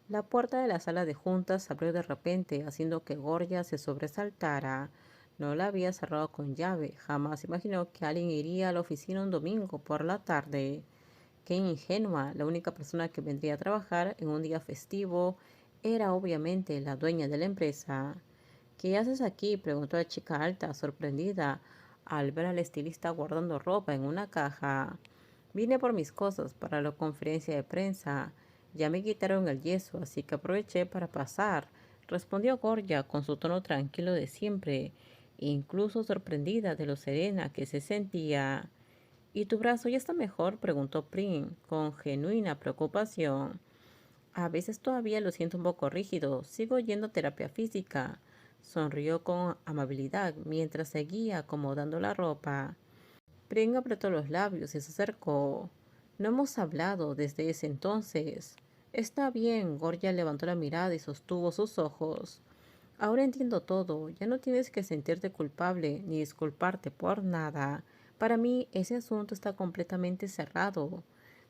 La puerta de la sala de juntas se abrió de repente, haciendo que Gorgia se sobresaltara. No la había cerrado con llave. Jamás imaginó que alguien iría a la oficina un domingo por la tarde. Qué ingenua. La única persona que vendría a trabajar en un día festivo era obviamente la dueña de la empresa. ¿Qué haces aquí?, preguntó la chica alta, sorprendida, al ver al estilista guardando ropa en una caja. Vine por mis cosas para la conferencia de prensa. Ya me quitaron el yeso, así que aproveché para pasar, respondió Gorgia con su tono tranquilo de siempre, incluso sorprendida de lo serena que se sentía. ¿Y tu brazo ya está mejor?, preguntó Prim, con genuina preocupación. A veces todavía lo siento un poco rígido. Sigo yendo a terapia física. Sonrió con amabilidad mientras seguía acomodando la ropa. Pring apretó los labios y se acercó. No hemos hablado desde ese entonces. Está bien, Gorgia levantó la mirada y sostuvo sus ojos. Ahora entiendo todo. Ya no tienes que sentirte culpable ni disculparte por nada. Para mí ese asunto está completamente cerrado.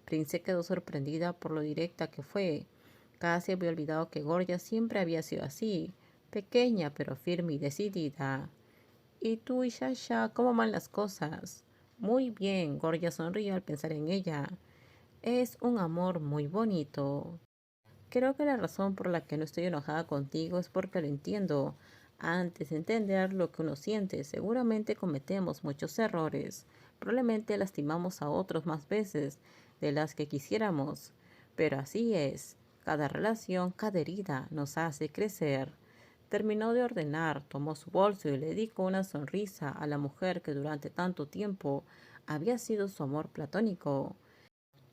Prince se quedó sorprendida por lo directa que fue. Casi había olvidado que Gorgia siempre había sido así, pequeña pero firme y decidida. ¿Y tú y Shasha, cómo van las cosas? Muy bien, Gorgia sonrió al pensar en ella. Es un amor muy bonito. Creo que la razón por la que no estoy enojada contigo es porque lo entiendo. Antes de entender lo que uno siente, seguramente cometemos muchos errores. Probablemente lastimamos a otros más veces de las que quisiéramos. Pero así es. Cada relación, cada herida nos hace crecer. Terminó de ordenar, tomó su bolso y le dedicó una sonrisa a la mujer que durante tanto tiempo había sido su amor platónico.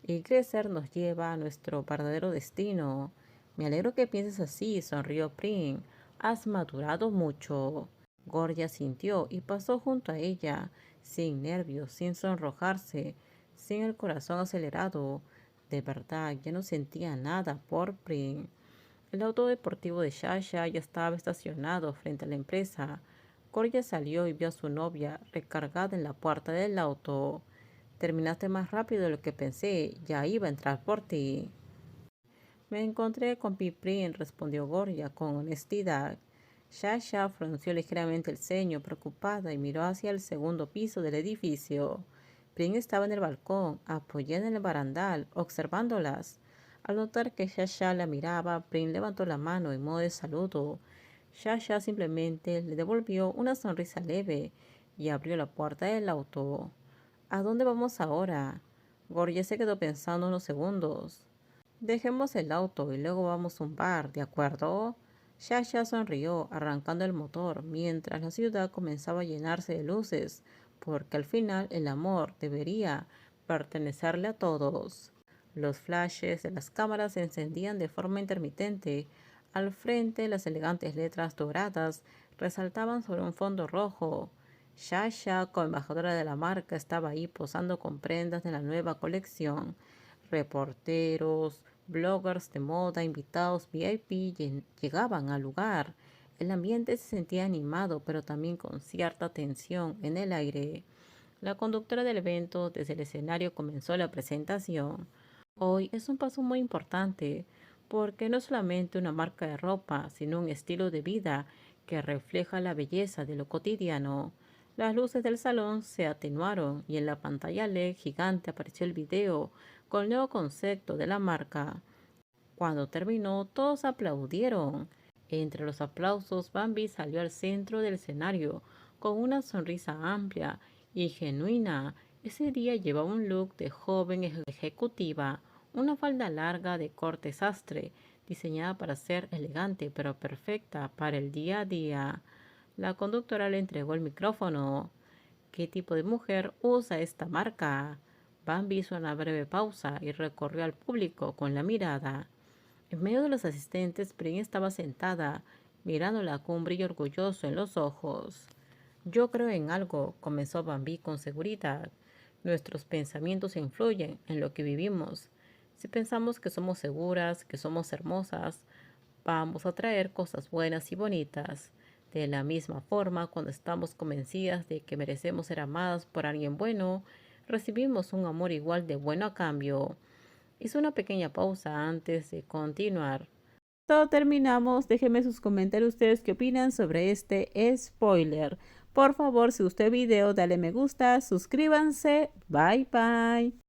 Y crecer nos lleva a nuestro verdadero destino. Me alegro que pienses así, sonrió Prim. Has madurado mucho. Gorgia sintió y pasó junto a ella, sin nervios, sin sonrojarse, sin el corazón acelerado. De verdad, ya no sentía nada por Prim. El auto deportivo de Shasha ya estaba estacionado frente a la empresa. Gorgia salió y vio a su novia recargada en la puerta del auto. Terminaste más rápido de lo que pensé. Ya iba a entrar por ti. Me encontré con Piprin, respondió Gorgia con honestidad. Shasha frunció ligeramente el ceño, preocupada, y miró hacia el segundo piso del edificio. Prin estaba en el balcón, apoyada en el barandal, observándolas. Al notar que Shasha la miraba, Prin levantó la mano en modo de saludo. Shasha simplemente le devolvió una sonrisa leve y abrió la puerta del auto. ¿A dónde vamos ahora? Gorgia se quedó pensando unos segundos. Dejemos el auto y luego vamos a un bar, ¿de acuerdo? Shasha sonrió, arrancando el motor, mientras la ciudad comenzaba a llenarse de luces, porque al final el amor debería pertenecerle a todos. Los flashes de las cámaras se encendían de forma intermitente. Al frente, las elegantes letras doradas resaltaban sobre un fondo rojo. Shasha, como embajadora de la marca, estaba ahí posando con prendas de la nueva colección. Reporteros, bloggers de moda, invitados VIP llegaban al lugar. El ambiente se sentía animado, pero también con cierta tensión en el aire. La conductora del evento desde el escenario comenzó la presentación. Hoy es un paso muy importante, porque no es solamente una marca de ropa, sino un estilo de vida que refleja la belleza de lo cotidiano. Las luces del salón se atenuaron y en la pantalla LED gigante apareció el video con el nuevo concepto de la marca. Cuando terminó, todos aplaudieron. Entre los aplausos, Bambi salió al centro del escenario con una sonrisa amplia y genuina. Ese día llevaba un look de joven ejecutiva, una falda larga de corte sastre, diseñada para ser elegante pero perfecta para el día a día. La conductora le entregó el micrófono. ¿Qué tipo de mujer usa esta marca? Bambi hizo una breve pausa y recorrió al público con la mirada. En medio de los asistentes, Prim estaba sentada, mirándola con un brillo orgulloso en los ojos. Yo creo en algo, comenzó Bambi con seguridad. Nuestros pensamientos influyen en lo que vivimos. Si pensamos que somos seguras, que somos hermosas, vamos a traer cosas buenas y bonitas. De la misma forma, cuando estamos convencidas de que merecemos ser amadas por alguien bueno, recibimos un amor igual de bueno a cambio. Hizo una pequeña pausa antes de continuar. Todo terminamos. Déjenme sus comentarios ustedes qué opinan sobre este spoiler. Por favor, si gustó el video, dale me gusta, suscríbanse. Bye bye.